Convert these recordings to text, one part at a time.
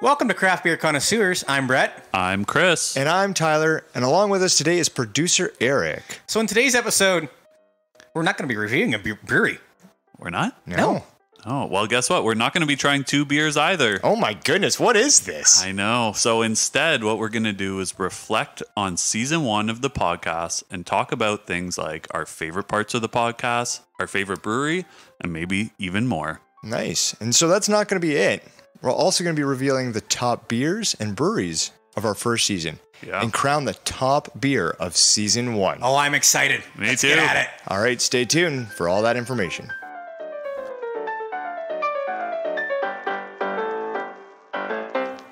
Welcome to Craft Beer Connoisseurs. I'm Brett. I'm Chris. And I'm Tyler. And along with us today is producer Eric. So in today's episode, we're not going to be reviewing a brewery. We're not? No. Oh, well, guess what? We're not going to be trying two beers either. Oh my goodness, what is this? I know. So instead, what we're going to do is reflect on season 1 of the podcast and talk about things like our favorite parts of the podcast, our favorite brewery, and maybe even more. Nice. And so that's not going to be it. We're also going to be revealing the top beers and breweries of our first season. Yeah. And crown the top beer of season 1. Oh, I'm excited. Me Let's too. get at it. All right, stay tuned for all that information.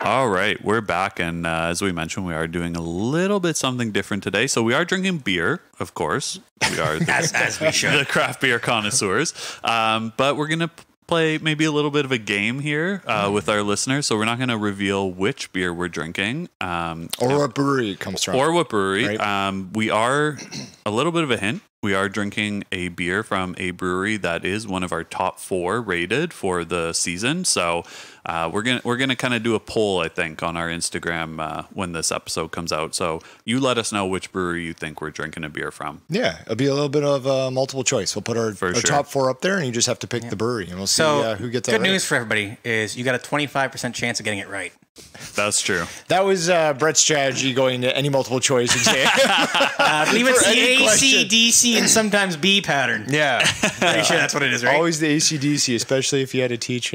All right, we're back. And as we mentioned, we are doing a little bit something different today. So we are drinking beer, of course. We are As we should. the craft beer connoisseurs. But we're going to play maybe a little bit of a game here with our listeners. So we're not going to reveal which beer we're drinking. Or what brewery it comes from. Or what brewery. Right. We are, a little bit of a hint, we are drinking a beer from a brewery that is one of our top 4 rated for the season. So we're gonna kind of do a poll, I think, on our Instagram when this episode comes out. So you let us know which brewery you think we're drinking a beer from. Yeah, it'll be a little bit of multiple choice. We'll put our top 4 up there, and you just have to pick the brewery, and we'll see who gets that good right. news for everybody is you got a 25% chance of getting it right. That's true. That was Brett's strategy going to any multiple choice exam. I believe it's For the any A, question. C, D, C, and sometimes B pattern. Yeah. Pretty sure that's what it is, right? Always the AC/DC, especially if you had to teach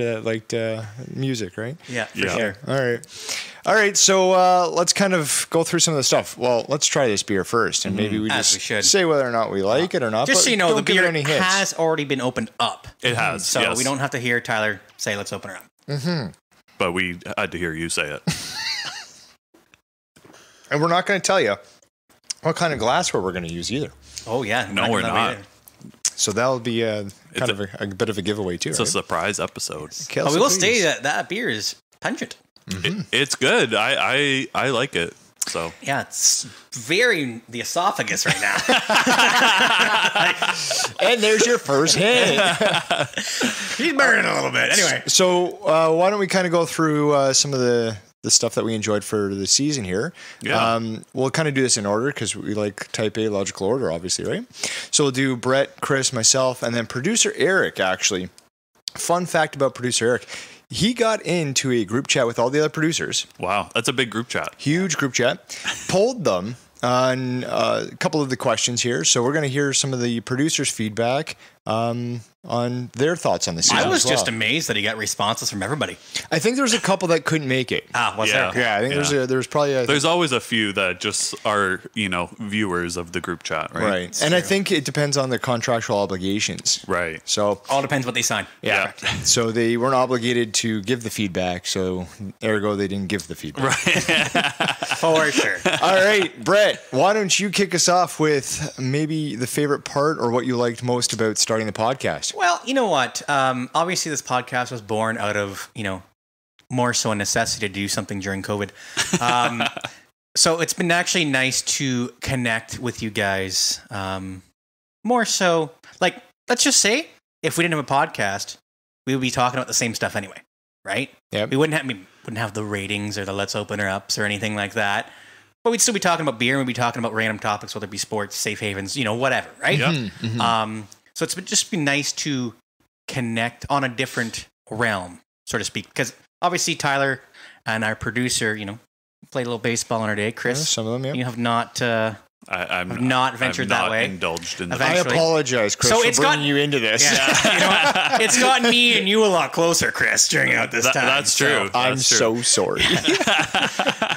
music, right? Yeah, for Yeah. sure. All right. So let's kind of go through some of the stuff. Well, let's try this beer first, and maybe we As just we should. say whether or not we like it or not. Just but so you know, don't the give it beer any hits. has already been opened up. It has, So yes. we don't have to hear Tyler say, let's open her up. But we had to hear you say it. And we're not going to tell you what kind of glassware we're going to use either. Oh, yeah. No, we're not. So that'll be kind of a bit of a giveaway too. It's right? a surprise episode. Kelsey, Oh, we will please. say that beer is pungent. It's good. I like it. So Yeah, it's very the esophagus right now. And there's your first hit. He's burning a little bit. Anyway. So why don't we kind of go through some of the stuff that we enjoyed for the season here. Yeah. We'll kind of do this in order because we like type A logical order, obviously, right? So we'll do Brett, Chris, myself, and then producer Eric, actually. Fun fact about producer Eric. He got into a group chat with all the other producers. wow, that's a big group chat. Huge group chat. Polled them on a couple of the questions here. So we're going to hear some of the producers' feedback on their thoughts on the season. I was as well. just amazed that he got responses from everybody. I think there was a couple that couldn't make it. Was Yeah. there? Yeah, I think there's probably a There's always a few that just are, viewers of the group chat, right? right. And I think it depends on their contractual obligations. Right. So All depends what they sign. yeah. So they weren't obligated to give the feedback, so ergo they didn't give the feedback. For sure. All right, Brett, why don't you kick us off with maybe the favorite part or what you liked most about starting the podcast? Well, you know what? Obviously, this podcast was born out of, more so a necessity to do something during COVID. So it's been actually nice to connect with you guys. More so, let's just say, if we didn't have a podcast, we would be talking about the same stuff anyway, right? Yep. We wouldn't have the ratings or the Let's Open Her Ups or anything like that. But we'd still be talking about beer and we'd be talking about random topics, whether it be sports, safe havens, whatever, right? Yep. So it's just been nice to connect on a different realm, so to speak. Because obviously Tyler and our producer, played a little baseball on our day. Chris, Yeah, some of them, yeah. you have not I'm not ventured I'm not that way. Indulged in the Eventually. I apologize, Chris, So for it's bringing got- you into this. Yeah, you know what? It's gotten me and you a lot closer, Chris, during out this time. That's true. I'm That's true. so sorry.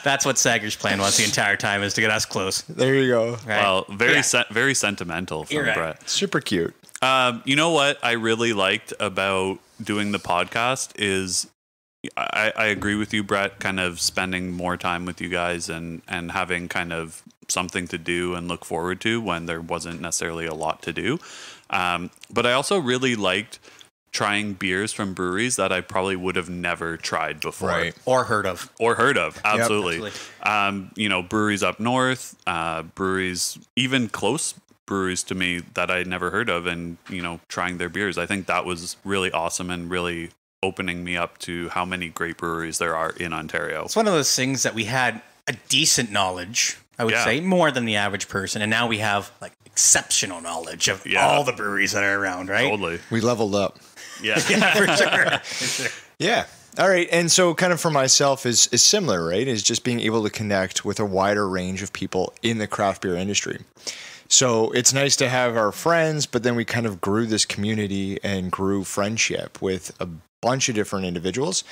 That's what Sager's plan was the entire time, is to get us close. There you go. Right? Well, very Yeah. very sentimental from You're right. Brett. Super cute. You know what I really liked about doing the podcast is I agree with you, Brett, kind of spending more time with you guys and having kind of something to do and look forward to when there wasn't necessarily a lot to do. But I also really liked trying beers from breweries that I probably would have never tried before. Right. Or heard of. Absolutely. Breweries up north, breweries, even close breweries to me that I never heard of, and, trying their beers. I think that was really awesome and really opening me up to how many great breweries there are in Ontario. It's one of those things that we had a decent knowledge, I would say, more than the average person. And now we have like exceptional knowledge of all the breweries that are around, right? Totally. We leveled up. Yeah. For sure. Yeah. All right. And so kind of for myself is similar, right? Is just being able to connect with a wider range of people in the craft beer industry. So it's nice to have our friends, but then we kind of grew this community and grew friendship with a bunch of different individuals.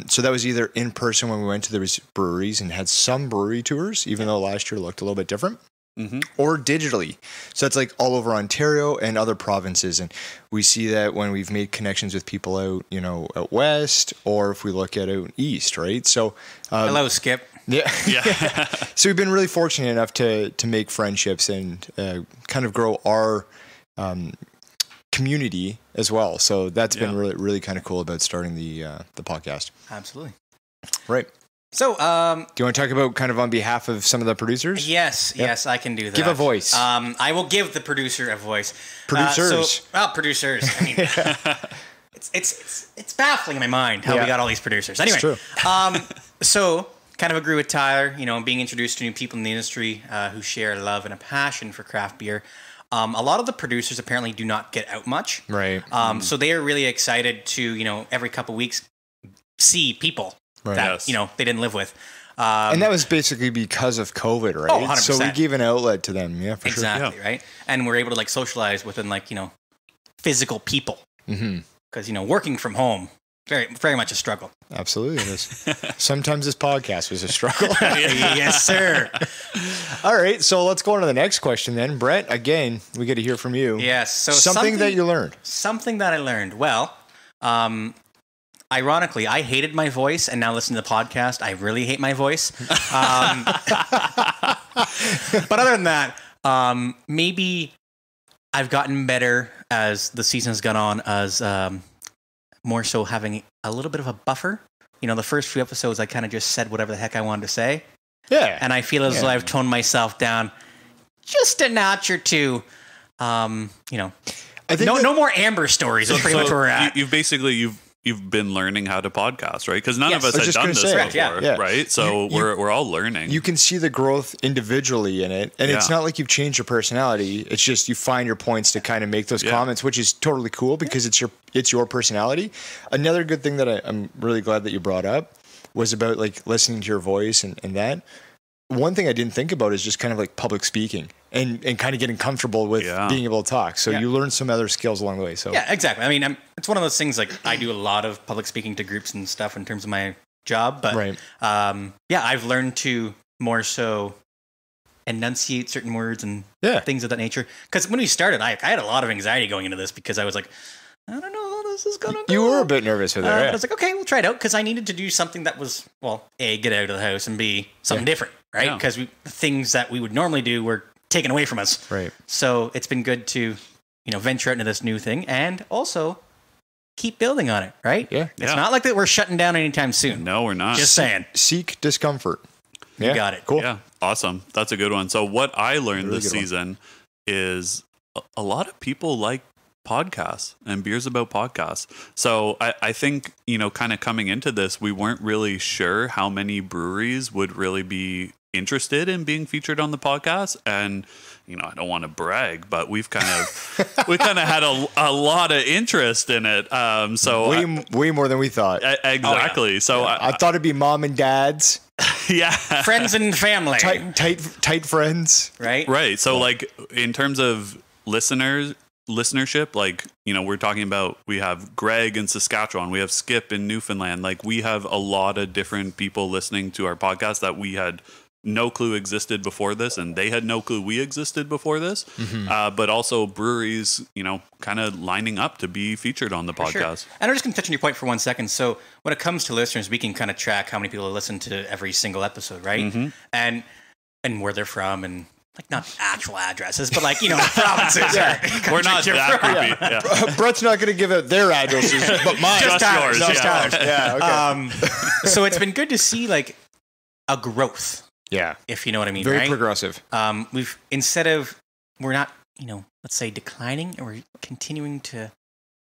So that was either in person when we went to the breweries and had some brewery tours, even though last year looked a little bit different. Or digitally. So that's like all over Ontario and other provinces. And we see that when we've made connections with people out, out west, or if we look at out east, right? So hello, Skip. Yeah. So we've been really fortunate enough to make friendships and kind of grow our community as well. So that's been really, really kind of cool about starting the podcast. Absolutely. Right. So, do you want to talk about kind of on behalf of some of the producers? Yes, I can do that. Give a voice. I will give the producer a voice. Producers. Producers. I mean, it's baffling in my mind how we got all these producers. Anyway, it's true. So kind of agree with Tyler. Being introduced to new people in the industry who share a love and a passion for craft beer. A lot of the producers apparently do not get out much. Right. So they are really excited to every couple weeks see people. Right. That, they didn't live with. And that was basically because of COVID, right? Oh, 100%. So we gave an outlet to them. Yeah, for sure. Exactly, right? And we're able to socialize within physical people. Because, working from home, very, very much a struggle. Absolutely it is. Sometimes this podcast was a struggle. Yes, sir. All right. So let's go on to the next question then. Brett, again, we get to hear from you. Yes. So something that you learned. Something that I learned. Well, ironically, I hated my voice, and now listening to the podcast, I really hate my voice. But other than that, maybe I've gotten better as the season has gone on, as more so having a little bit of a buffer. The first few episodes, I kind of just said whatever the heck I wanted to say. Yeah. And I feel as though I've toned myself down just a notch or two. I think no more Amber stories is pretty much where we're at. You've been learning how to podcast, right? Because none of us I was had just done gonna this say, before, right? So we're all learning. You can see the growth individually in it, and it's not like you've changed your personality. It's just you find your points to kind of make those comments, which is totally cool because it's your personality. Another good thing that I'm really glad that you brought up was about listening to your voice and that. One thing I didn't think about is just kind of public speaking and kind of getting comfortable with being able to talk. So you learn some other skills along the way. So yeah, exactly. I mean, it's one of those things I do a lot of public speaking to groups and stuff in terms of my job. But I've learned to more so enunciate certain words and things of that nature. Because when we started, I had a lot of anxiety going into this because I was like, I don't know how this is going to go. You were a bit nervous with it, right? I was like, okay, we'll try it out because I needed to do something that was, well, A, get out of the house, and B, something different, right? Because things that we would normally do were taken away from us. Right. So it's been good to, venture out into this new thing and also keep building on it, right? Yeah. It's not like that we're shutting down anytime soon. No, we're not. Just saying. Seek discomfort. You got it. Cool. Yeah. Awesome. That's a good one. So what I learned this season is a lot of people like podcasts and beers about podcasts. So I think, kind of coming into this, we weren't really sure how many breweries would really be interested in being featured on the podcast. And, I don't want to brag, but we've kind of had a lot of interest in it. So way more than we thought. Exactly. Oh, yeah. So I thought it'd be mom and dad's. Yeah. Friends and family. Tight friends. Right. Right. So in terms of listenership, we're talking about, we have Greg in Saskatchewan, we have Skip in Newfoundland. We have a lot of different people listening to our podcast that we had no clue existed before this, and they had no clue we existed before this. Mm-hmm. But also breweries, kind of lining up to be featured on the podcast. Sure. And I'm just going to touch on your point for 1 second. So when it comes to listeners, we can kind of track how many people listen to every single episode, right? Mm-hmm. And where they're from, and not actual addresses, but provinces. We're not that creepy. Yeah. Brett's not going to give out their addresses, but mine. Just yours. Just ours. Yeah. Okay. So it's been good to see a growth. Yeah. If you know what I mean. Very right? progressive. We're not, let's say declining, or we're continuing to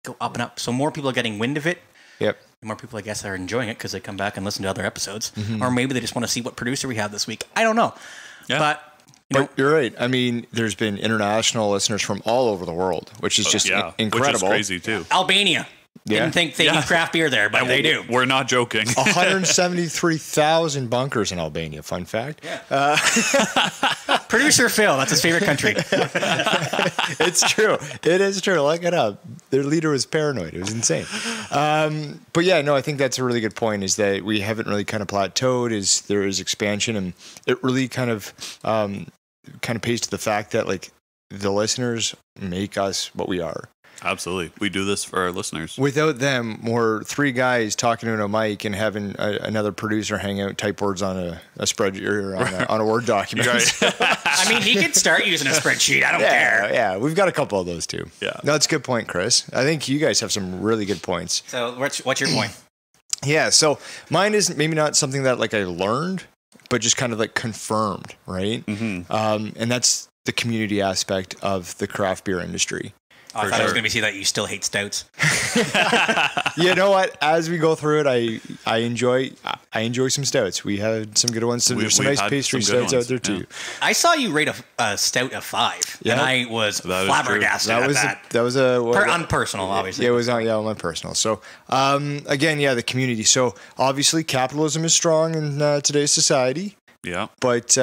go up and up. So more people are getting wind of it. Yep. the more people, I guess, are enjoying it because they come back and listen to other episodes. Or maybe they just want to see what producer we have this week. I don't know. Yeah. But, you know, But you're right. I mean, there's been international listeners from all over the world, which is just incredible. Which is crazy too. Albania. Yeah. Didn't think they need craft beer there, but they do. We're not joking. 173,000 bunkers in Albania. Fun fact. Yeah. Producer Phil, that's his favorite country. It's true. It is true. Look it up. Their leader was paranoid. It was insane. But yeah, no, I think that's a really good point, is that we haven't really kind of plateaued. Is there is expansion, and it really kind of pays to the fact that like the listeners make us what we are. Absolutely. We do this for our listeners. Without them, we're three guys talking into a mic and having another producer hang out, type words on a spreadsheet or on a Word document. I mean, he could start using a spreadsheet. I don't care. Yeah, we've got a couple of those too. Yeah. No, that's a good point, Chris. I think you guys have some really good points. So what's your point? Yeah, so mine is maybe not something that like I learned, but just kind of like confirmed, right? Mm-hmm. And that's the community aspect of the craft beer industry. Oh, I thought I was going to be that you still hate stouts. You know what? As we go through it, I enjoy some stouts. We had some good ones. There's some nice pastry stouts out there too. I saw you rate a stout a 5, and I was flabbergasted at that. That was on personal, obviously. Yeah, it was on my personal. So again, the community. So obviously, capitalism is strong in today's society. Yeah. But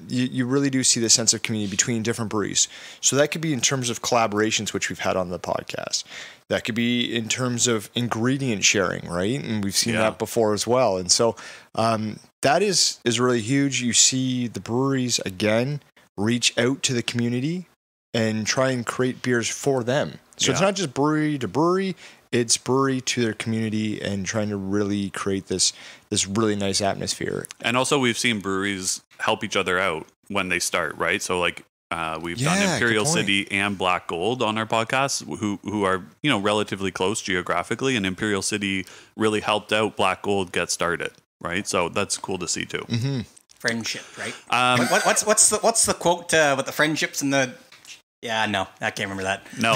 you really do see the sense of community between different breweries. So that could be in terms of collaborations, which we've had on the podcast. That could be in terms of ingredient sharing, right? And we've seen that before as well. And so that is really huge. You see the breweries, again, reach out to the community and try and create beers for them. So it's not just brewery to brewery. It's brewery to their community and trying to really create this really nice atmosphere. And also we've seen breweries help each other out when they start, right? So like we've done Imperial City and Black Gold on our podcast who are, relatively close geographically, and Imperial City really helped out Black Gold get started, right? So that's cool to see too. Mm-hmm. Friendship, right? What's the quote with the friendships and the... Yeah, no, I can't remember that. No.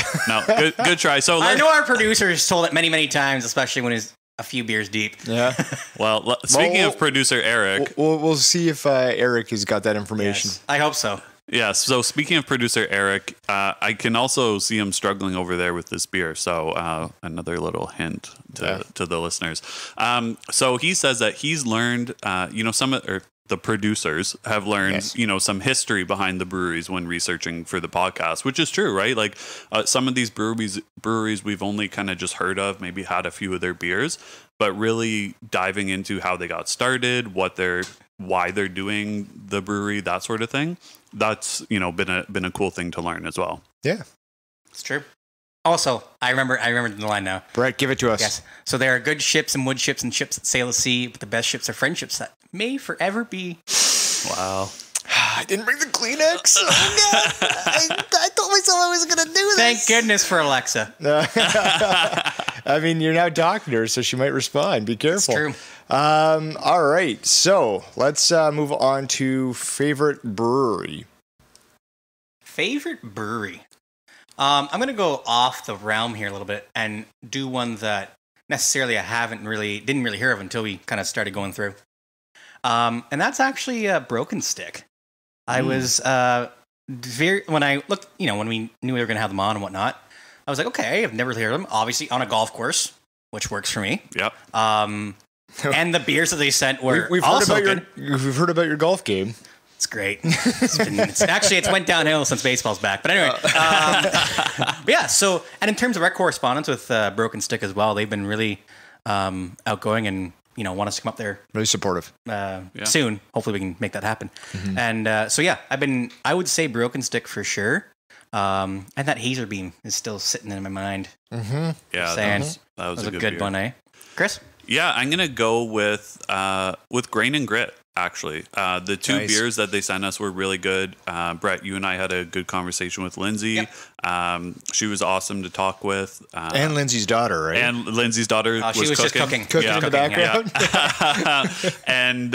Good try. So I know our producers told it many, many times, especially when he's a few beers deep. Yeah. Well, speaking of producer Eric, we'll see if Eric has got that information. Yes, I hope so. Yeah. So speaking of producer Eric, I can also see him struggling over there with this beer. So another little hint to the listeners. So he says that he's learned, the producers have learned, some history behind the breweries when researching for the podcast, which is true, right? Like some of these breweries we've only kind of just heard of, maybe had a few of their beers, but really diving into how they got started, why they're doing the brewery, that sort of thing. That's, been a cool thing to learn as well. Yeah. It's true. Also, I remember the line now. Brett, give it to us. Yes. So there are good ships and wood ships and ships that sail the sea, but the best ships are friendships that may forever be. Wow. I didn't bring the Kleenex. Oh, God. I told myself I was going to do this. Thank goodness for Alexa. I mean, you're now talking to her, so she might respond. Be careful. It's true. All right. So let's move on to favorite brewery. Favorite brewery. I'm going to go off the realm here a little bit and do one that necessarily I didn't really hear of until we kind of started going through. And that's actually Broken Stick. I was when I looked, when we knew we were going to have them on and whatnot, I was like, okay, I've never heard of them. Obviously on a golf course, which works for me. Yep. And the beers that they sent were we've heard about your golf game. It's great. It's went downhill since baseball's back. But anyway, but yeah. So, and in terms of our correspondence with Broken Stick as well, they've been really outgoing and want us to come up there really supportive soon. Hopefully, we can make that happen. Mm-hmm. And so yeah, I would say Broken Stick for sure. And that Hazer Beam is still sitting in my mind. Mm-hmm. Yeah, that was a good one, eh? Chris? Yeah, I'm gonna go with Grain and Grit. actually. The two Nice. beers that they sent us were really good. Brett, you and I had a good conversation with Lindsay. Yep. She was awesome to talk with. And Lindsay's daughter, right? And Lindsay's daughter She was just cooking. Cooking in the background. And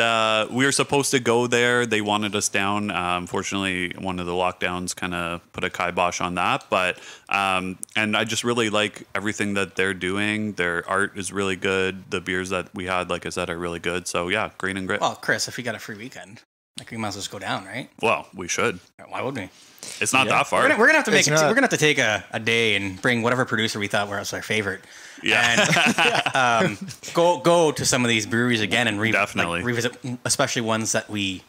we were supposed to go there. They wanted us down. Unfortunately, one of the lockdowns kind of put a kibosh on that. But and I just really like everything that they're doing. Their art is really good. The beers that we had, like I said, are really good. So yeah, green and grit. Well, Chris, if we got a free weekend, like we might as well just go down, right? Well, we should. Why wouldn't we? It's not that far. We're gonna have to make It's it. not. We're gonna have to take a day and bring whatever producer we thought was our favorite. Yeah. And go to some of these breweries again and Definitely. revisit, especially ones that we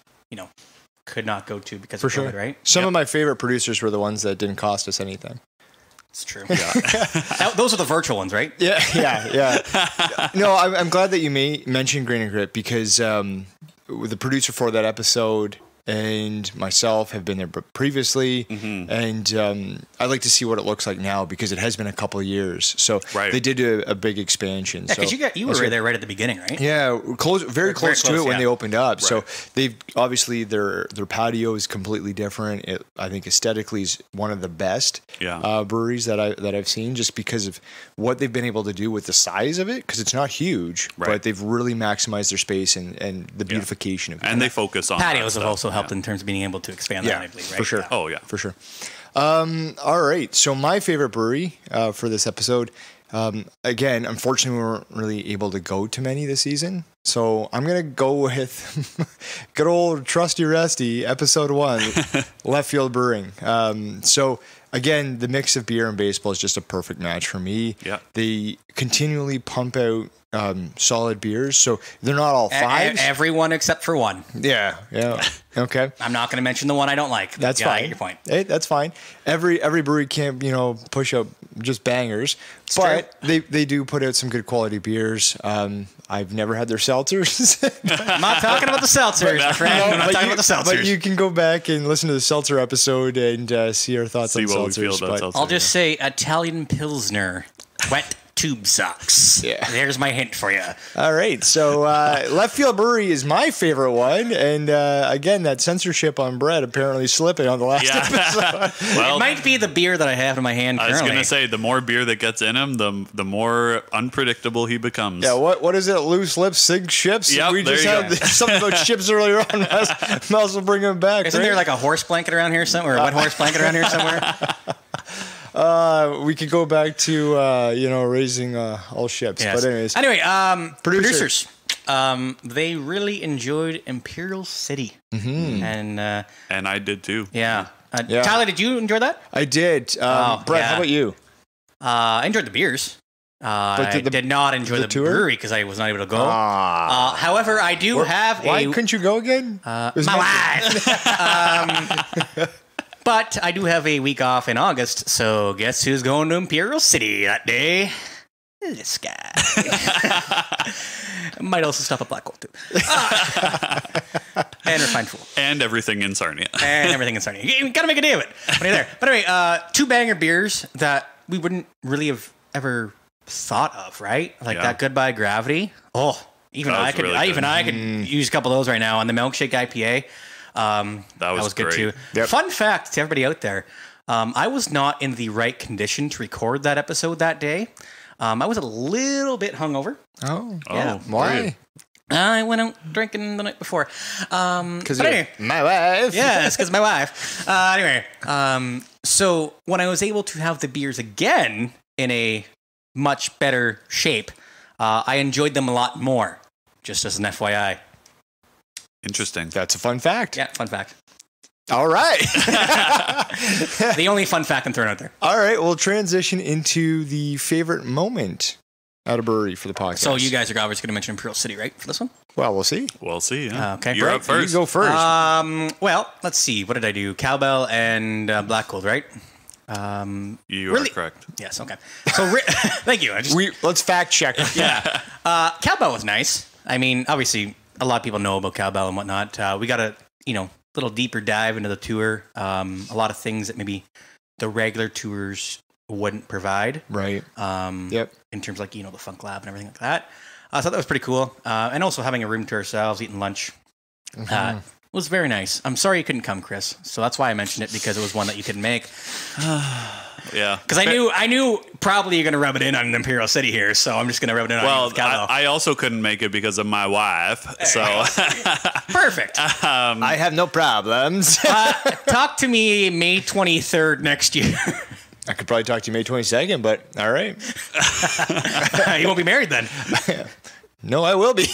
could not go to because of COVID, right? Some of my favorite producers were the ones that didn't cost us anything. It's true. Yeah. Those are the virtual ones, right? Yeah. No, I'm glad that you mentioned Green and Grit because the producer for that episode and myself have been there previously, and I'd like to see what it looks like now because it has been a couple of years. So they did a big expansion. Yeah, because you were there right at the beginning, right? Yeah, very close to it when they opened up. Right. So they've obviously their patio is completely different. I think aesthetically is one of the best breweries that I've seen, just because of what they've been able to do with the size of it. Because it's not huge, but they've really maximized their space and the beautification of it. And they focus on patios that have also stuff. helped in terms of being able to expand that, I believe, right? For sure. Yeah. Oh yeah, for sure. All right. So my favorite brewery for this episode, again, unfortunately, we weren't really able to go to many this season. So I'm going to go with good old trusty rusty episode 1, Left Field Brewing. So again, the mix of beer and baseball is just a perfect match for me. Yeah. They continually pump out solid beers. So they're not all fives. Everyone except for one. Yeah. Okay. I'm not going to mention the one I don't like. That's I fine. get your point. Hey, that's fine. Every brewery can't push out just bangers, but they do put out some good quality beers. I've never had their seltzers. I'm not talking about the seltzers, my friend. I'm not talking about the seltzers. But you can go back and listen to the seltzer episode and see our thoughts on what we feel seltzers. about But seltzers. I'll just say Italian Pilsner, wet tube socks. Yeah. There's my hint for you. all right, so Left Field Brewery is my favorite one, and again, that censorship on Brett apparently slipping on the last episode. Well, It might be the beer that I have in my hand I was currently. going to say, the more beer that gets in him, the more unpredictable he becomes. Yeah, what is it? Loose lips, sink ships. Yep, we there just you had go. something about ships earlier on. Might as well bring them back. Isn't there like a horse blanket around here somewhere? A wet horse blanket around here somewhere? we could go back to raising all ships. Yes. But anyways, Anyway, Producers. they really enjoyed Imperial City. Mm-hmm. And I did too. Yeah. Yeah. Tyler, did you enjoy that? I did. Brett, yeah. how about you? I enjoyed the beers. I did not enjoy the tour? brewery because I was not able to go. However, I do have Why couldn't you go again? my wife. But I do have a week off in August, so guess who's going to Imperial City that day? This guy. Might also stop at Black Gold, too. And Refined Fool. And everything in Sarnia. And everything in Sarnia. You gotta make a day of it when you're there. But anyway, 2 banger beers that we wouldn't really have ever thought of, right? Like that Goodbye Gravity. Oh, even I could use a couple of those right now on the Milkshake IPA. That was good great. too. Yep. Fun fact to everybody out there, I was not in the right condition to record that episode that day. I was a little bit hungover. Oh, Yeah. why? I went out drinking the night before. Because anyway, my wife. yeah, it's because my wife. Anyway, so when I was able to have the beers again in a much better shape, I enjoyed them a lot more. Just as an FYI. Interesting. That's a fun fact. Yeah, fun fact. All right. The only fun fact I'm throwing out there. All right. We'll transition into the favorite moment at a brewery for the podcast. So you guys are obviously going to mention Imperial City, right, for this one? Well, we'll see. We'll see. Yeah. Okay. You're Brett, up first. You go first. Well, let's see. What did I do? Cowbell and Black Gold, right? You are correct. Yes. Okay. So thank you. Let's fact check. Yeah. Cowbell was nice. I mean, obviously, a lot of people know about Cowbell and whatnot. We got a little deeper dive into the tour. A lot of things that maybe the regular tours wouldn't provide. Right. Yep. In terms of like, the Funk Lab and everything like that. I thought that was pretty cool. And also having a room to ourselves, eating lunch. It was very nice. I'm sorry you couldn't come, Chris. So that's why I mentioned it, because it was one that you couldn't make. Yeah. Because I knew probably you're going to rub it in on Imperial City here, so I'm just going to rub it in on you. Well, I also couldn't make it because of my wife. So Perfect. I have no problems. Talk to me May 23rd next year. I could probably talk to you May 22nd, but all right. You won't be married then. No, I will be.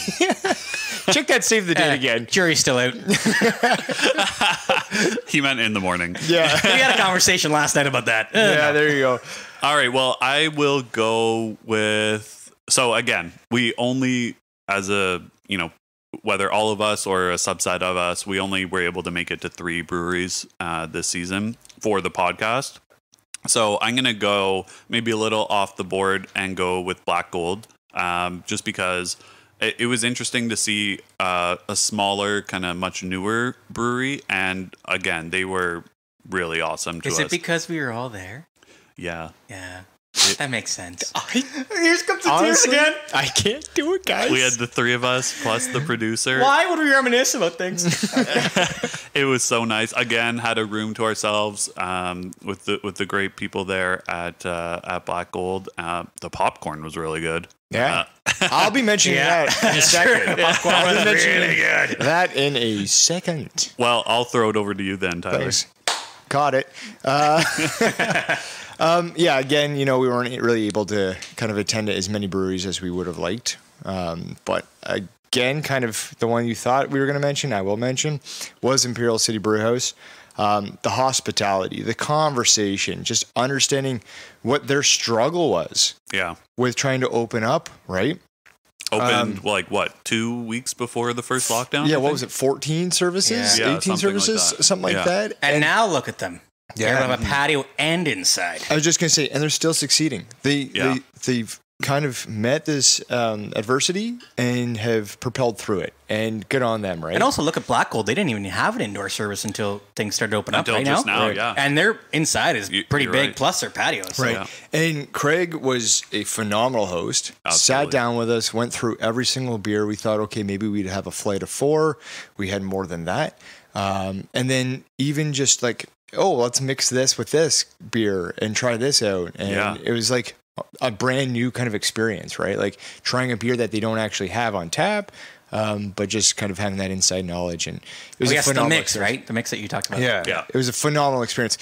Check that save the date again. Jury's still out. he meant in the morning. Yeah. We had a conversation last night about that. Yeah, there you go. All right. Well, I will go with. So again, we only, as a, whether all of us or a subset of us, we only were able to make it to 3 breweries this season for the podcast. So I'm going to go maybe a little off the board and go with Black Gold, just because it was interesting to see a smaller, kind of much newer brewery. And again, they were really awesome to us. Is it because we were all there? Yeah. Yeah. That makes sense. Here's comes the tears again. I can't do it, guys. We had the 3 of us plus the producer. Why would we reminisce about things? It was so nice. Again, had a room to ourselves with the great people there at Black Gold. The popcorn was really good. Yeah. I'll be mentioning that in a second. Popcorn was really good. That in a second. Well, I'll throw it over to you then, Tyler. Thanks. Caught it. Yeah, again, we weren't really able to kind of attend as many breweries as we would have liked. But again, kind of the one you thought we were going to mention, I will mention, was Imperial City Brewhouse. The hospitality, the conversation, just understanding what their struggle was. Yeah. With trying to open up, right? Opened 2 weeks before the first lockdown? Yeah, what was it? 14 services? Yeah, 18 services? Something like that. And now look at them. Yeah. They have a patio and inside. I was just going to say, and they're still succeeding. They've kind of met this adversity and have propelled through it. And good on them, right? And also look at Black Gold. They didn't even have an indoor service until things started to open up right just now. Right. Yeah. And their inside is pretty big, right. plus their patio. So. Right. Yeah. And Craig was a phenomenal host. Absolutely. Sat down with us, went through every single beer. We thought, okay, maybe we'd have a flight of 4. We had more than that. And then even just like, oh, let's mix this with this beer and try this out. And it was like a brand new kind of experience, right? Like trying a beer that they don't actually have on tap, but just kind of having that inside knowledge. And it was a phenomenal the mix, experience. right? The mix that you talked about. Yeah. It was a phenomenal experience.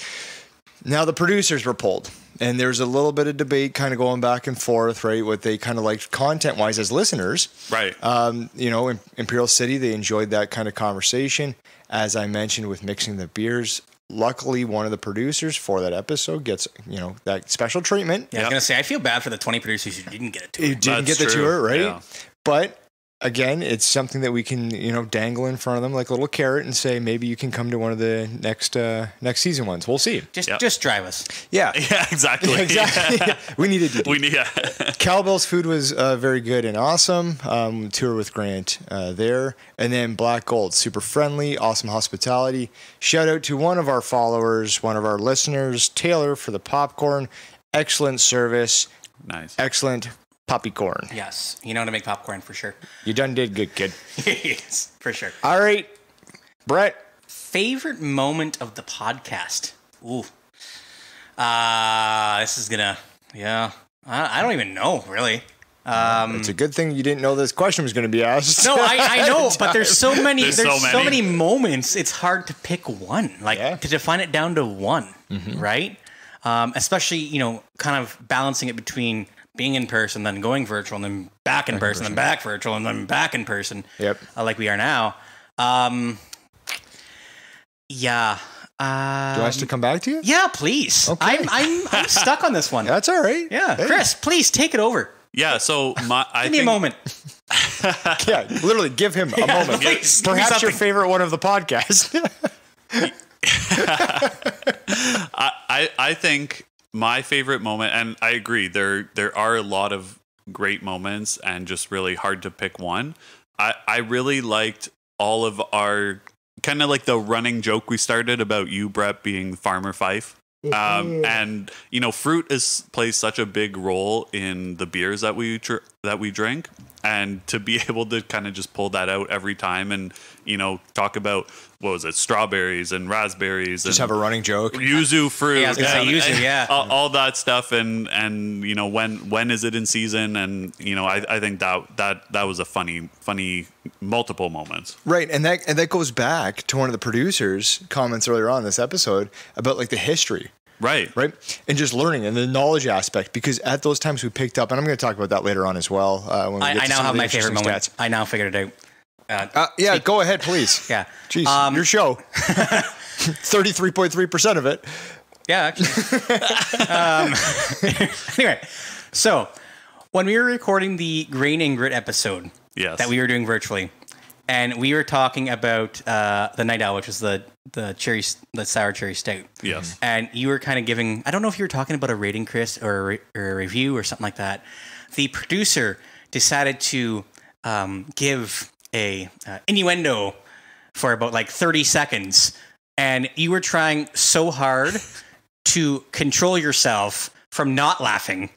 Now the producers were pulled, and there's a little bit of debate kind of going back and forth, right? What they kind of liked content wise as listeners. Right. In Imperial City, they enjoyed that kind of conversation. As I mentioned with mixing the beers, luckily one of the producers for that episode gets, that special treatment. Yeah, I was going to say, I feel bad for the 20 producers who didn't get a tour. Who didn't get the tour, right? But again, it's something that we can, dangle in front of them like a little carrot and say, maybe you can come to one of the next season ones. We'll see. Just drive us. Yeah. Yeah, exactly. Exactly. We needed to. Cowbell's food was very good and awesome. Tour with Grant there. And then Black Gold, super friendly, awesome hospitality. Shout out to one of our followers, one of our listeners, Taylor, for the popcorn. Excellent service. Nice. Excellent poppycorn. Yes. You know how to make popcorn for sure. You done did good, kid. Yes, for sure. All right. Brett. Favorite moment of the podcast? Ooh. This is gonna, I don't even know, really. It's a good thing you didn't know this question was going to be asked. No, I know, but there's so many. There's so so many moments. It's hard to pick one, to define it down to one, right? Especially, kind of balancing it between being in person, then going virtual, and then back in person, then back virtual, and then back in person. Yep. Like we are now. Yeah. Do you want us to come back to you? Yeah, please. Okay. I'm stuck on this one. That's all right. Yeah, Hey. Chris, please take it over. Yeah, so Give me a moment. Yeah, literally give him a moment. Please, give me Perhaps your something. favorite one of the podcast. I think my favorite moment, and I agree, there are a lot of great moments and just really hard to pick one. I really liked all of our kind of like the running joke we started about you, Brett, being Farmer Fife. And fruit plays such a big role in the beers that we drink. And to be able to kind of just pull that out every time and, talk about, what was it, strawberries and raspberries. Just have a running joke. Yuzu fruit. Yeah, I was gonna say yuzu, yeah. All that stuff. And when is it in season? And, I think that was a funny multiple moments. Right. And that goes back to one of the producers' comments earlier on in this episode about like the history. Right. And just learning and the knowledge aspect, because at those times we picked up, and I'm going to talk about that later on as well. When we get I to now some have of the my favorite interesting moment. stats. I now figured it out. Go ahead, please. Yeah. Jeez, your show. 33.3% of it. Yeah, actually. Anyway, so when we were recording the Grain and Grit episode that we were doing virtually, and we were talking about the Night Owl, which was the sour cherry stout. Yes. And you were kind of giving, I don't know if you were talking about a rating, Chris, or a review or something like that. The producer decided to give a innuendo for about like 30 seconds. And you were trying so hard to control yourself from not laughing.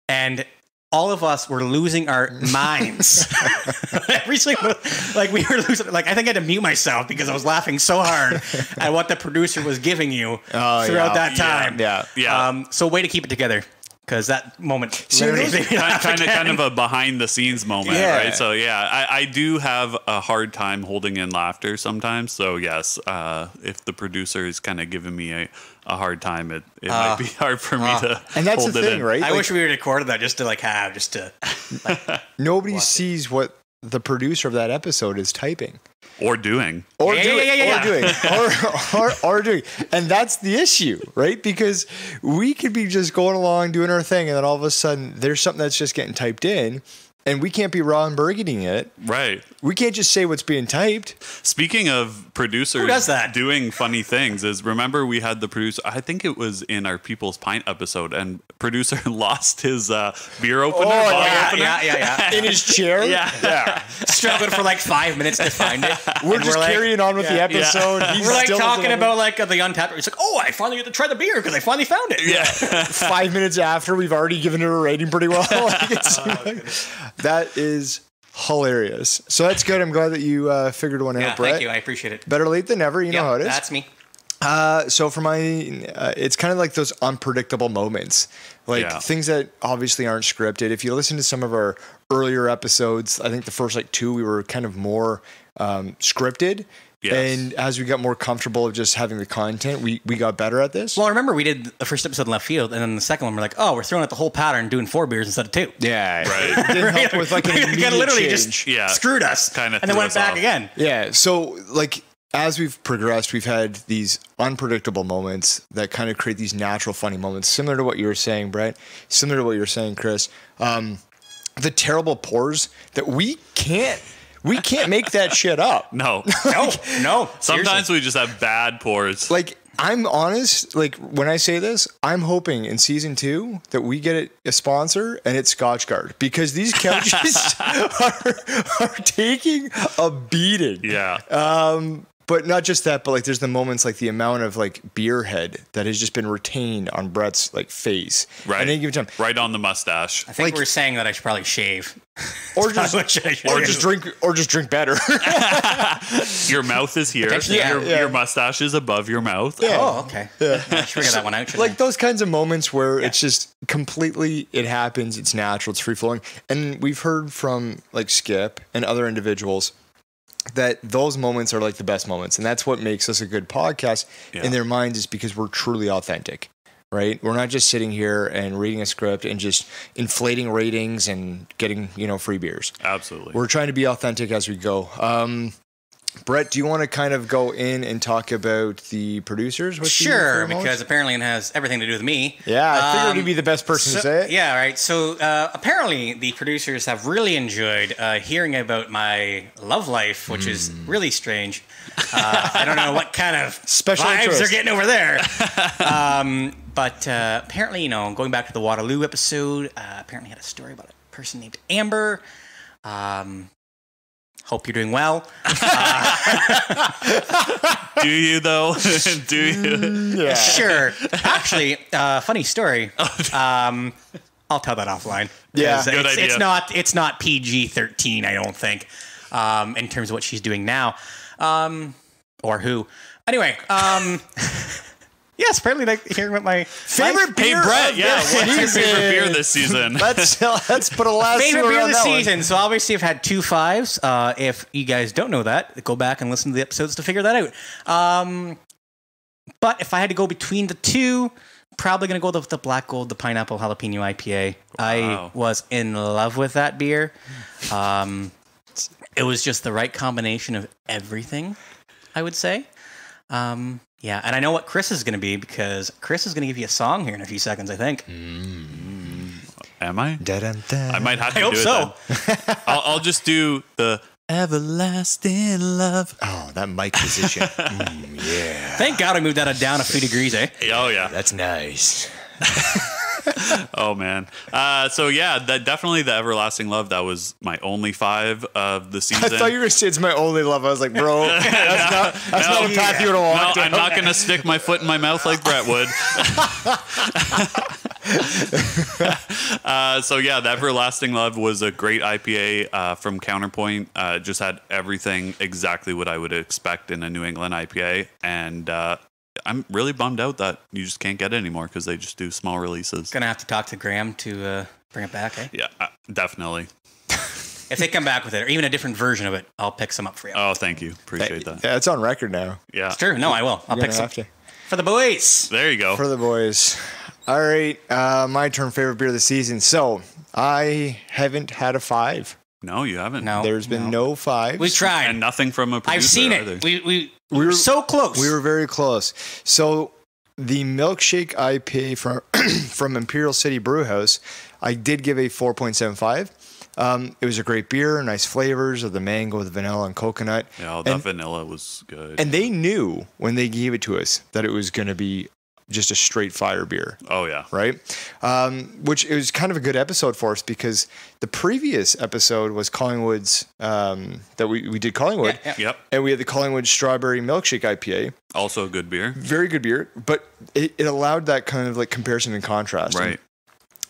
And all of us were losing our minds. Every single, like we were losing, like I think I had to mute myself because I was laughing so hard at what the producer was giving you throughout that time. Yeah. So way to keep it together. Because that moment kind of a behind the scenes moment, right? So I do have a hard time holding in laughter sometimes. So yes, if the producer is kind of giving me a hard time, it might be hard for me to. And that's hold the it thing, in. right? I wish we had recorded that just to Nobody sees what the producer of that episode is typing. Or doing. Or doing. And that's the issue, right? Because we could be just going along doing our thing, and then all of a sudden there's something that's just getting typed in, and we can't be raw and burgundying it. Right. We can't just say what's being typed. Speaking of producers doing funny things, remember we had the producer, I think it was in our People's Pint episode, and producer lost his beer opener. Yeah. In his chair? Yeah. Struggled for like 5 minutes to find it. We're just carrying on with the episode. We're like talking about like the Untappd. It's like, I finally get to try the beer because I finally found it. Yeah. 5 minutes after, we've already given it a rating pretty well. That is hilarious. So that's good. I'm glad that you figured one out, Brett. Thank you. I appreciate it. Better late than never. You know how it is. That's me. So for it's kind of like those unpredictable moments, like things that obviously aren't scripted. If you listen to some of our earlier episodes, I think the first like 2, we were kind of more scripted. Yes. And as we got more comfortable of just having the content, we got better at this. Well, I remember we did the first episode in left field, and then the second one we're like, we're throwing out the whole pattern, doing 4 beers instead of 2. Yeah, right. Didn't help with like an immediate literally change. just screwed us, kind of, and then went back again. Yeah. So like as we've progressed, we've had these unpredictable moments that kind of create these natural, funny moments, similar to what you were saying, Brett. Similar to what you were saying, Chris. The terrible pours that we can't make that shit up. No. Sometimes we just have bad pours. Like, I'm honest, like, when I say this, I'm hoping in season 2 that we get a sponsor and it's Scotchgard, because these couches are taking a beating. Yeah. But not just that, but like there's the moments like the amount of like beer head that has just been retained on Brett's like face. Right. At any given time. Right on the mustache. I think we're saying that I should probably shave. Or just drink better. Your mouth is here. Your mustache is above your mouth. Yeah. Oh, okay. Yeah. I should figure that one out. Like those kinds of moments where it's just completely, it happens, it's natural, it's free flowing. And we've heard from like Skip and other individuals that those moments are like the best moments. And that's what makes us a good podcast in their minds, is because we're truly authentic, right? We're not just sitting here and reading a script and just inflating ratings and getting, free beers. Absolutely. We're trying to be authentic as we go. Brett, do you want to kind of go in and talk about the producers? Sure, because apparently it has everything to do with me. Yeah, I figured you'd be the best person to say it. Yeah, right. So apparently the producers have really enjoyed hearing about my love life, which is really strange. I don't know what kind of special vibes interest they're getting over there. But apparently, going back to the Waterloo episode, apparently had a story about a person named Amber. Hope you're doing well. Do you, though? Do you? Yeah. Sure. Actually, funny story. I'll tell that offline. Yeah, 'Cause good idea. It's not PG-13, I don't think, in terms of what she's doing now, or who. Anyway, yes, apparently like hearing about my Favorite Hey, beer Brett, of yeah, the what's your favorite season? beer this season? Let's put a last favorite two beer of around the that one. season. So obviously, I've had 2 5s. If you guys don't know that, go back and listen to the episodes to figure that out. But if I had to go between the two, probably going to go with the Black Gold, the Pineapple Jalapeno IPA. I was in love with that beer. It was just the right combination of everything, I would say. Yeah, and I know what Chris is going to be because Chris is going to give you a song here in a few seconds, I think. Am I? Dun-dun-dun. I might have to I hope do it so. then. I'll just do the everlasting love. Oh, that mic position. Yeah. Thank God I moved that down a few degrees, eh? Oh yeah. That's nice. Oh man. So yeah, that definitely the everlasting love. That was my only 5 of the I season. thought you were going to say it's my only love. I was like, bro, that's not a path you would have walked No, down. I'm not going to stick my foot in my mouth like Brett would. So yeah, the Everlasting Love was a great IPA from Counterpoint. Just had everything exactly what I would expect in a New England IPA. And I'm really bummed out that you just can't get it anymore because they just do small releases. Gonna have to talk to Graham to bring it back, eh? Yeah, definitely. If they come back with it, or even a different version of it, I'll pick some up for you. Oh, thank you. Appreciate that. Yeah, it's on record now. Yeah. It's true. No, I will. I'll You're pick gonna some have to. for the boys. There you go. For the boys. All right, my turn. Favorite beer of the season. So I haven't had a 5. No, you haven't. No, There's been no 5s. We tried. And nothing from a producer I've seen it. either. We were so close. We were very close. So the milkshake IPA from from Imperial City Brewhouse, I did give a 4.75. It was a great beer, nice flavors of the mango, the vanilla, and coconut. Yeah, that vanilla was good. And they knew when they gave it to us that it was going to be just a straight fire beer. Oh, yeah. Right? Which it was kind of a good episode for us because the previous episode was Collingwood's, that we did Collingwood. Yeah. Yep. And we had the Collingwood Strawberry Milkshake IPA. Also a good beer. Very good beer, but it allowed that kind of like comparison and contrast. Right. And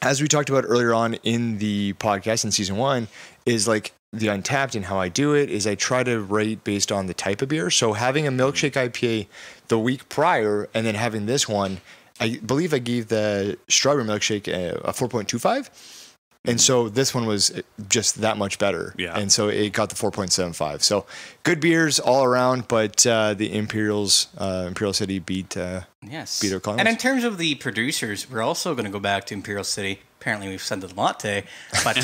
as we talked about earlier on in the podcast in season 1, is like the Untappd and how I do it is I try to rate based on the type of beer. So having a milkshake IPA the week prior and then having this one, I believe I gave the strawberry milkshake a 4.25. And so this one was just that much better. Yeah. And so it got the 4.75. So good beers all around, but the Imperial City beat Yes. Beat our Collingwood. And in terms of the producers, we're also going to go back to Imperial City. Apparently, we've said them a lot today, but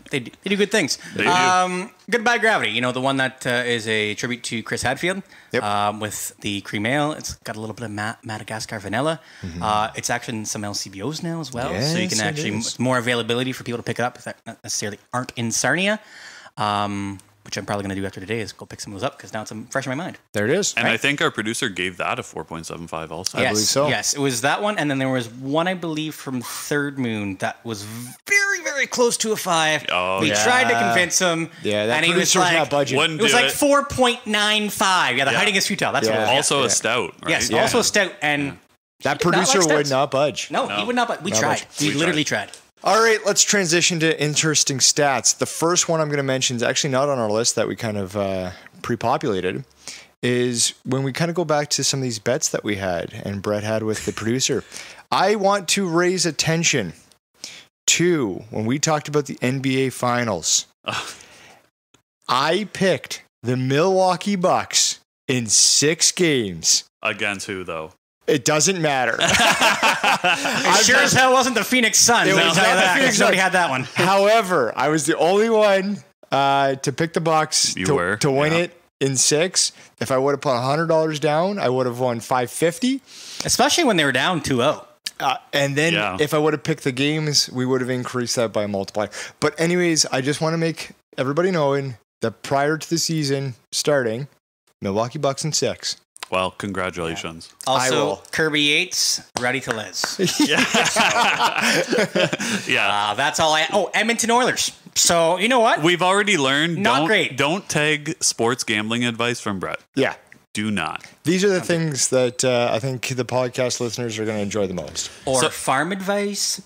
they do good things. They do. Goodbye Gravity, you know, the one that is a tribute to Chris Hadfield. Yep. With the cream ale. It's got a little bit of Madagascar vanilla. It's actually in some LCBOs now as well. So you Yes, can it actually, is. more availability for people to pick it up that not necessarily aren't in Sarnia. Which I'm probably going to do after today is go pick some of those up because now it's fresh in my mind. There it is. And I think our producer gave that a 4.75 also. Yes, believe so. Yes, it was that one, and then there was one I believe from Third Moon that was very, very close to a 5. Oh, we yeah. tried to convince him, Yeah, that and he was producer's like, not budging. Wouldn't it was do like it. 4.95. Yeah, the hiding is futile. That's what it was. Also Yeah. a stout, right? Yes, Yeah. also a stout, and That he did not like producer would stouts. not budge. No, he would not. But we Not tried. much. We We literally tried. All right, let's transition to interesting stats. The first one I'm going to mention is actually not on our list that we kind of pre-populated, is when we kind of go back to some of these bets that we had and Brett had with the producer. I want to raise attention to when we talked about the NBA Finals. I picked the Milwaukee Bucks in 6 games. Against who, though? It doesn't matter. It sure as hell wasn't the Phoenix Suns. It I'll was tell you not the that, 'cause Phoenix nobody Suns. had that one. However, I was the only one to pick the Bucks You to were, win yeah. it in 6. If I would have put $100 down, I would have won $550. Especially when they were down 2-0. And then Yeah. if I would have picked the games, we would have increased that by a multiplier. But anyways, I just want to make everybody knowing that prior to the season starting, Milwaukee Bucks in 6. Well, congratulations. Also, will. Kirby Yates, ready to Les. Yeah. That's all I... Oh, Edmonton Oilers. So, you know what? We've already learned Not great. Don't tag sports gambling advice from Brett. Yeah. Do not. These are the things that I think the podcast listeners are going to enjoy the most. Or farm advice.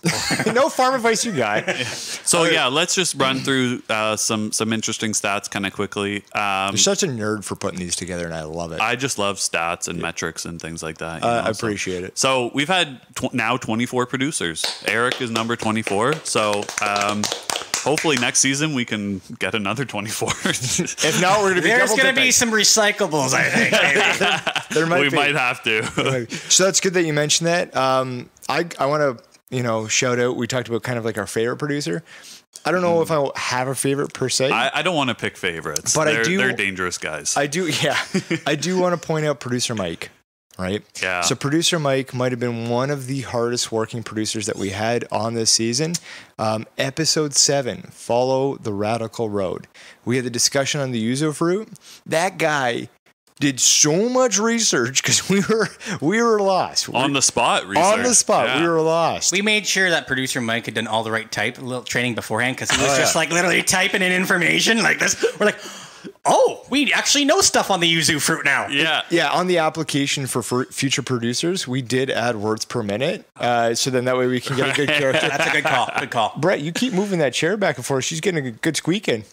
No farm advice, you guy. So yeah, let's just run through some interesting stats kind of quickly. You're such a nerd for putting these together, and I love it. I just love stats and metrics and things like that. I appreciate it. So we've had now 24 producers. Eric is number 24. So hopefully next season we can get another 24. If not, we're going to be There's going to be double-dipping. some recyclables, I think. There might We be. might have to. So that's good that you mentioned that. I want to shout out. We talked about kind of like our favorite producer. I don't know if I have a favorite per se. I don't want to pick favorites, But they're dangerous guys. I do want to point out producer Mike. Right? Yeah. So producer Mike might have been one of the hardest working producers that we had on this season. Episode 7, Follow the Radical Road. We had the discussion on the yuzu fruit. That guy did so much research because we were lost. On the spot research. On the spot, Yeah. we were lost. We made sure that producer Mike had done all the right type, a little training beforehand, because he was just like literally typing in information like this. We're like, oh, we actually know stuff on the yuzu fruit now. Yeah. Yeah, on the application for future producers, we did add words per minute. So then that way we can get a good character. That's a good call. Good call. Brett, you keep moving that chair back and forth. She's getting a good squeak in.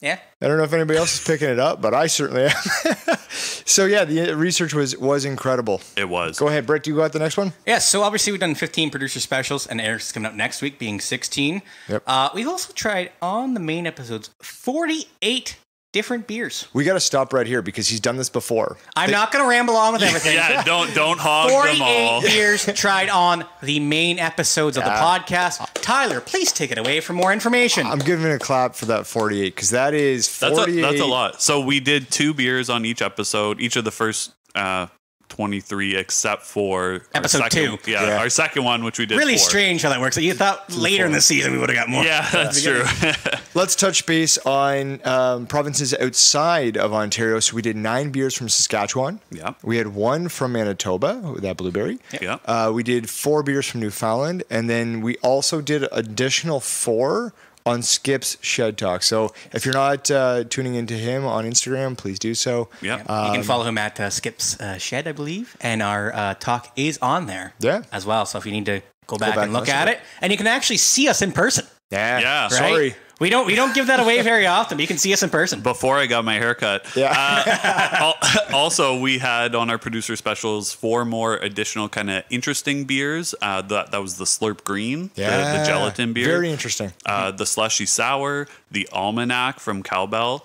Yeah. I don't know if anybody else is picking it up, but I certainly am. So yeah, the research was incredible. It was. Go ahead, Brett. Do you got the next one? Yeah, so obviously we've done 15 producer specials, and Eric's coming up next week, being 16. Yep. We've also tried on the main episodes 48 different beers. We got to stop right here because he's done this before. I'm not going to ramble on with everything. Yeah, don't hog them all. 48 beers tried on the main episodes of the podcast. Tyler, please take it away for more information. I'm giving a clap for that 48 because that is 48. That's a lot. So we did 2 beers on each episode, each of the first 23, except for Episode our second, 2. Yeah, our second one, which we did Really 4. strange how that works. You thought later in the season we would have got more. Yeah, that's true. Let's touch base on provinces outside of Ontario. So we did 9 beers from Saskatchewan. Yeah. We had 1 from Manitoba, that blueberry. Yeah. We did 4 beers from Newfoundland. And then we also did additional 4 on Skip's Shed Talk. So if you're not tuning into him on Instagram, please do so. Yeah. You can follow him at Skip's Shed, I believe. And our talk is on there as well. So if you need to go back and look at it. And you can actually see us in person. Yeah. Right? Sorry. We don't give that away very often, but you can see us in person. Before I got my haircut. Yeah. Also, we had on our producer specials 4 more additional kind of interesting beers. That was the Slurp Green, the gelatin beer. Very interesting. The Slushy Sour, the Almanac from Cowbell,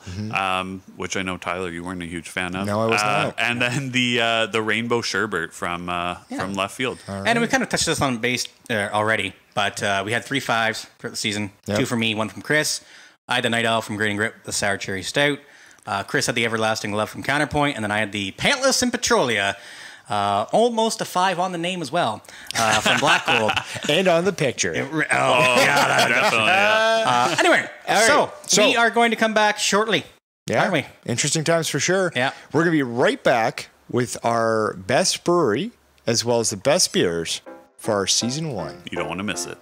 which I know, Tyler, you weren't a huge fan of. No, I was not. And then the Rainbow Sherbet from Left Field. And we kind of touched this on base already, but we had 3 5s for the season. Yep. 2 for me, 1 from Chris. I had the Night Owl from Grain and Grip, the Sour Cherry Stout. Chris had the Everlasting Love from Counterpoint, and then I had the Pantless and Petrolia. Almost a 5 on the name as well from Black Gold. And on the picture. Definitely. Yeah. Anyway, right. so we are going to come back shortly, aren't we? Interesting times for sure. Yeah. We're going to be right back with our best brewery as well as the best beers for our season 1. You don't want to miss it.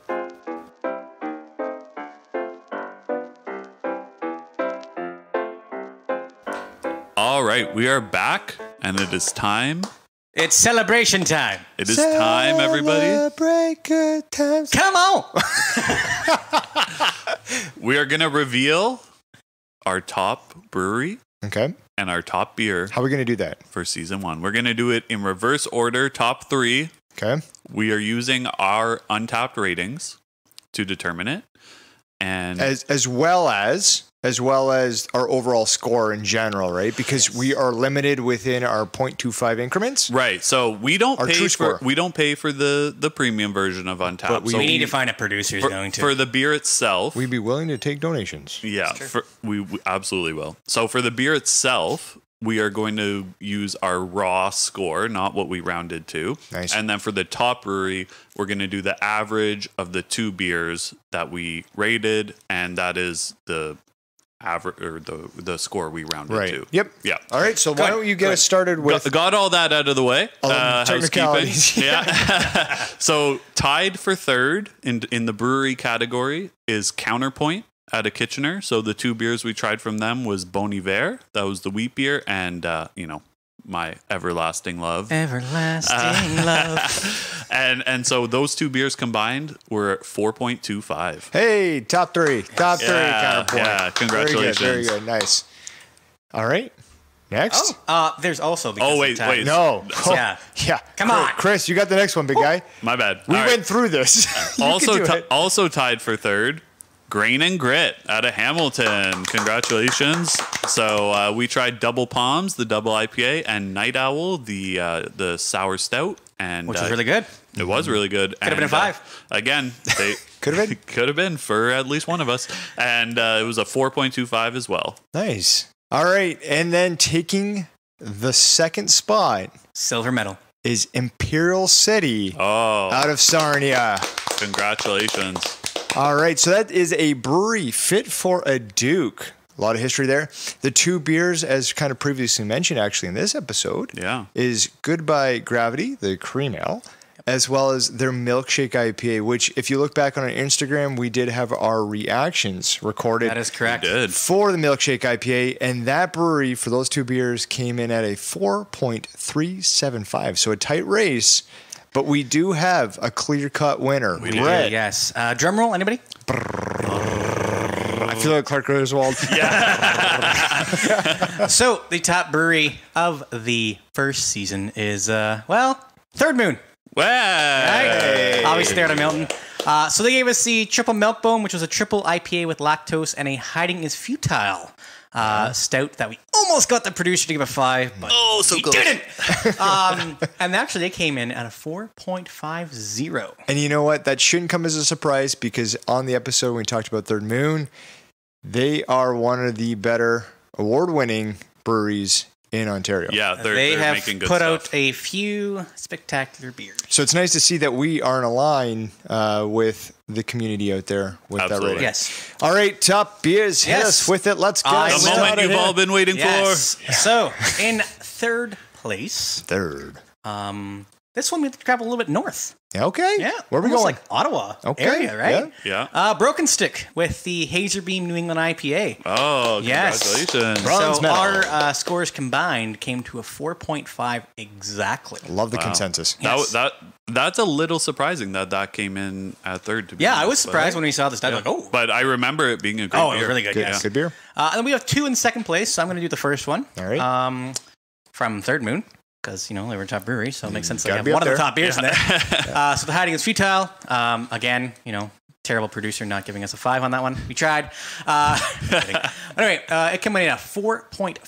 All right, we are back, and it is time. It's celebration time. It is time, everybody. Celebrate good times. Come on. We are going to reveal our top brewery Okay. and our top beer How are we going to do that? for season 1. We're going to do it in reverse order, top 3. Okay. We are using our Untappd ratings to determine it. And As well as our overall score in general, right? Because we are limited within our 0.25 increments. right, so we don't Our pay true for score. the premium version of Untappd. But we So We need to find a producer who's going to. for the beer itself. We'd be willing to take donations. Yeah, we absolutely will. So for the beer itself, we are going to use our raw score, not what we rounded to. Nice. And then for the top brewery, we're going to do the average of the 2 beers that we rated, and that is the average or the score we rounded Right. to. Yep. Yeah. All right. So why don't you get us started with Got all that out of the way. technicalities. Housekeeping. Yeah. So tied for third in the brewery category is Counterpoint out of Kitchener. So the 2 beers we tried from them was Bon Hiver, that was the wheat beer, and my everlasting love. Everlasting love. And so those two beers combined were 4.25. Hey, top three. Top three counterpoint. Yeah, congratulations. Very good. Nice. All right. Next. There's also because Oh, wait, of time. wait. No. Yeah. Yeah. Come on. Chris, you got the next one, big guy. My bad. We All right. went through this. You also can do it. also tied for third, Grain and Grit out of Hamilton. Congratulations. So we tried Double Palms, the double IPA, and Night Owl, the sour stout, and Which is really good. It was really good. Could have been a 5. Again, they Could have been. could have been for at least one of us, and it was a 4.25 as well. Nice. All right. And then taking the second spot Silver medal. is Imperial City Oh, out of Sarnia. congratulations. All right, so that is a brewery fit for a Duke. A lot of history there. The two beers, as kind of previously mentioned, actually in this episode, Yeah. is Goodbye Gravity, the cream ale, as well as their milkshake IPA. Which, if you look back on our Instagram, we did have our reactions recorded. That is correct. Good. For the milkshake IPA, and that brewery for those two beers came in at a 4.375. So a tight race. But we do have a clear-cut winner. We do. Red. Yes. Drum roll, anybody? I feel like Clark Griswold. So, the top brewery of the first season is, Third Moon. Hey. Obviously, they're out of Milton. So, they gave us the Triple Milkbone, which was a triple IPA with lactose and a Hiding is Futile stout that we almost got the producer to give a 5, but he didn't. And actually, they came in at a 4.50. And you know what? That shouldn't come as a surprise because on the episode when we talked about Third Moon, they are one of the better award-winning breweries in Ontario. Yeah, They they're have making good put stuff. out a few spectacular beers. So it's nice to see that we are in a line with the community out there with that Absolutely. rating. Yes. All right, top beers. Hit Yes. us with it. Let's get I The will. started moment you've here. all been waiting Yes. So, in third place, Third. this one we have to travel a little bit north. Okay. Yeah. Where are we almost going? like Ottawa Okay, area, right? Yeah. Broken Stick with the Hazer Beam New England IPA. Oh, Yes. congratulations. Bronze So medal. our scores combined came to a 4.5 exactly. Love the consensus. Yes. That's a little surprising that came in at third. To be Yeah, I honest, was surprised when we saw this. I was like, oh. But I remember it being a great Oh, it beer. was really good, Good, yes. good beer. And then we have 2 in second place, so I'm going to do the first one. All right. From Third Moon, because, they were a top brewery, so it makes sense to Gotta have be one up of the there. top beers in there. So the Hiding is Futile. Again, terrible producer not giving us a 5 on that one. We tried. Anyway, it came in at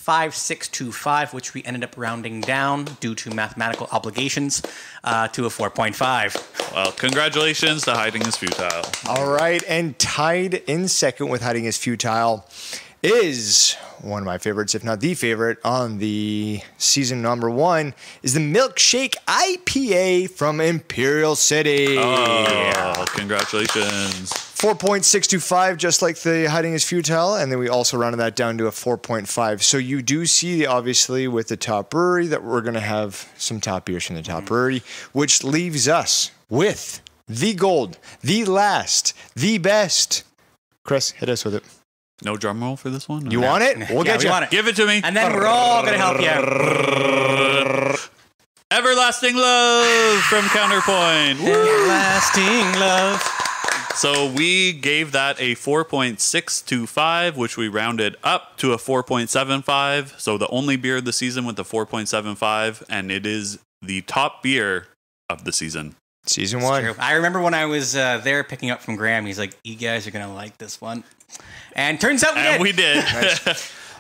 4.5625, which we ended up rounding down due to mathematical obligations to a 4.5. Well, congratulations to Hiding is Futile. All right, and tied in second with Hiding is Futile is one of my favorites, if not the favorite, on the season number 1 is the Milkshake IPA from Imperial City. Oh, congratulations. 4.625, just like the Hiding is Futile, and then we also rounded that down to a 4.5. So you do see, obviously, with the top brewery that we're going to have some top beers from the top brewery, which leaves us with the gold, the last, the best. Chris, hit us with it. No drum roll for this one? You want it? We'll Yeah, get we you. want it. Give it to me. And then we're all going to help you out. Everlasting Love from Counterpoint. Woo! Everlasting love. So we gave that a 4.625, which we rounded up to a 4.75. So the only beer of the season with the 4.75, and it is the top beer of the season. Season 1. True. I remember when I was there picking up from Graham, he's like, you guys are going to like this one. And turns out we And did. we did.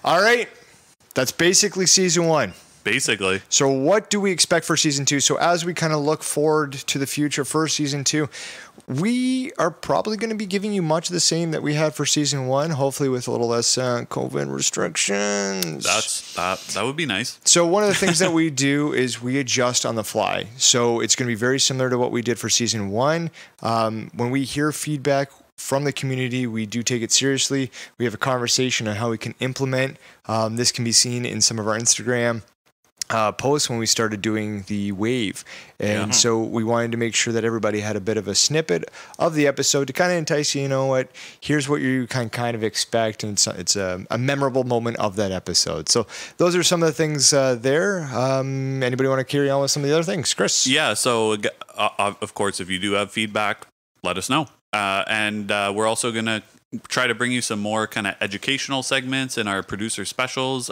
All right. That's basically season 1. Basically. So what do we expect for season 2? So as we kind of look forward to the future for season 2, we are probably going to be giving you much of the same that we had for season 1, hopefully with a little less COVID restrictions. That would be nice. So one of the things that we do is we adjust on the fly. So it's going to be very similar to what we did for season 1. When we hear feedback from the community, we do take it seriously. We have a conversation on how we can implement. This can be seen in some of our Instagram post when we started doing the wave. And so we wanted to make sure that everybody had a bit of a snippet of the episode to kind of entice you, you know what, here's what you can kind of expect. And it's a memorable moment of that episode. So those are some of the things there. Anybody want to carry on with some of the other things? Chris? Yeah, so of course, if you do have feedback, let us know. And we're also going to try to bring you some more kind of educational segments in our producer specials.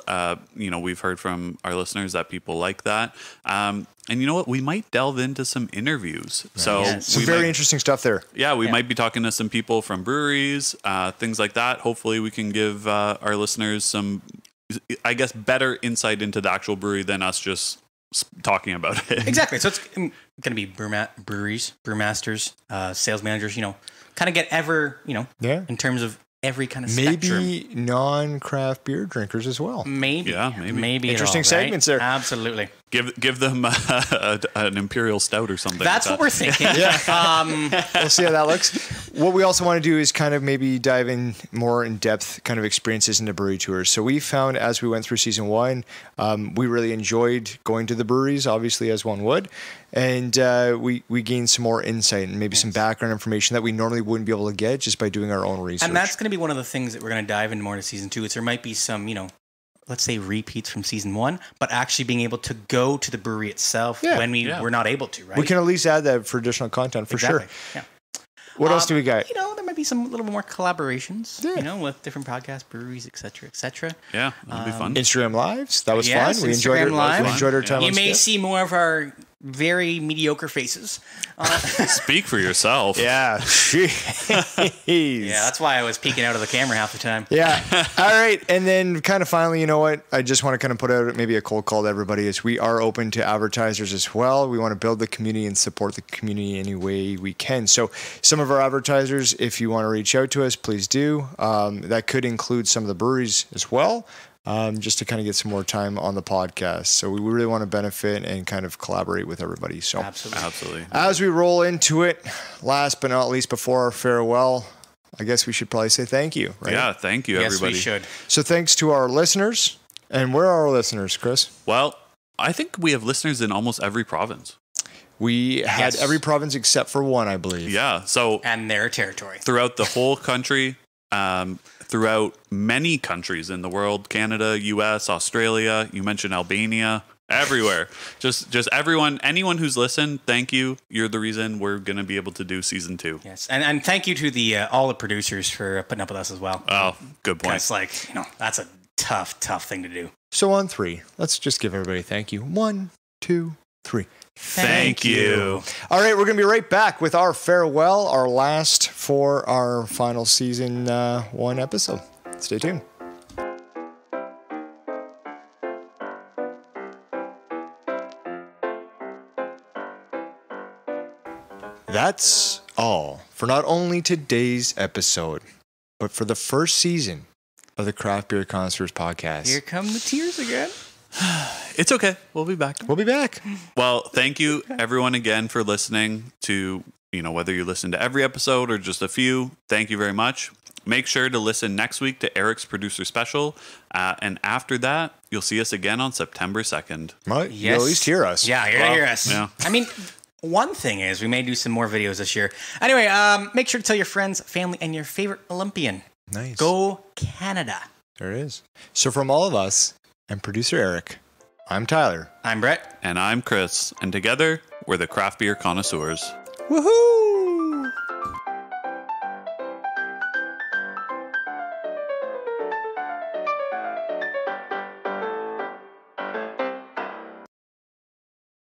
We've heard from our listeners that people like that. And you know what? We might delve into some interviews. So some very interesting stuff there. Yeah, we might be talking to some people from breweries, things like that. Hopefully we can give our listeners some, I guess, better insight into the actual brewery than us just talking about it. Exactly. So it's going to be breweries, brewmasters, sales managers, kind of get in terms of every kind of spectrum. Maybe non-craft beer drinkers as well. Maybe. Yeah, maybe. Interesting segments there. Absolutely. Give them an imperial stout or something. That's what we're thinking. We'll see how that looks. What we also want to do is kind of maybe dive in more in depth kind of experiences into brewery tours. So we found as we went through season 1, we really enjoyed going to the breweries, obviously as one would. And we gained some more insight and maybe some background information that we normally wouldn't be able to get just by doing our own research. And that's going to be one of the things that we're going to dive into more into season 2. There might be some, let's say repeats from season 1, but actually being able to go to the brewery itself when we were not able to, right? We can at least add that for additional content for sure. Yeah. What else do we got? There might be some little more collaborations, with different podcasts, breweries, et cetera. Yeah, that'll be fun. Instagram Lives. That was fun. We Instagram Live. We enjoyed our time. You may see more of our very mediocre faces. Speak for yourself. Yeah. Yeah, that's why I was peeking out of the camera half the time. Yeah. All right. And then kind of finally, you know what? I just want to kind of put out maybe a cold call to everybody is we are open to advertisers as well. We want to build the community and support the community any way we can. So some of our advertisers, if you want to reach out to us, please do. That could include some of the breweries as well. Just to kind of get some more time on the podcast. So we really want to benefit and kind of collaborate with everybody. So Absolutely. As we roll into it, last but not least, before our farewell, I guess we should probably say thank you, right? Yeah, thank you, everybody. Yes, we should. So thanks to our listeners. And where are our listeners, Chris? Well, I think we have listeners in almost every province. We had every province except for one, I believe. Yeah. So and their territory. Throughout the whole country, throughout many countries in the world, Canada, US, Australia, you mentioned Albania, everywhere. just everyone, anyone who's listened, thank you. You're the reason we're going to be able to do season 2. Yes. And thank you to the all the producers for putting up with us as well. Oh, good point. It's like, that's a tough thing to do. So on 3, let's just give everybody a thank you. 1, 2, 3. Thank you. All right, we're going to be right back with our farewell, our last for our final season 1 episode. Stay tuned. That's all for not only today's episode, but for the first season of the Craft Beer Connoisseurs podcast. Here come the tears again. It's okay. We'll be back. We'll be back. Well, thank you everyone again for listening to, whether you listen to every episode or just a few. Thank you very much. Make sure to listen next week to Eric's producer special. And after that, you'll see us again on September 2nd. Well, you'll at least hear us. Yeah, you're going to hear us. Yeah. I mean, one thing is we may do some more videos this year. Anyway, make sure to tell your friends, family, and your favorite Olympian. Nice. Go Canada. There it is. So from all of us and producer Eric, I'm Tyler. I'm Brett. And I'm Chris. And together, we're the Craft Beer Connoisseurs. Woohoo!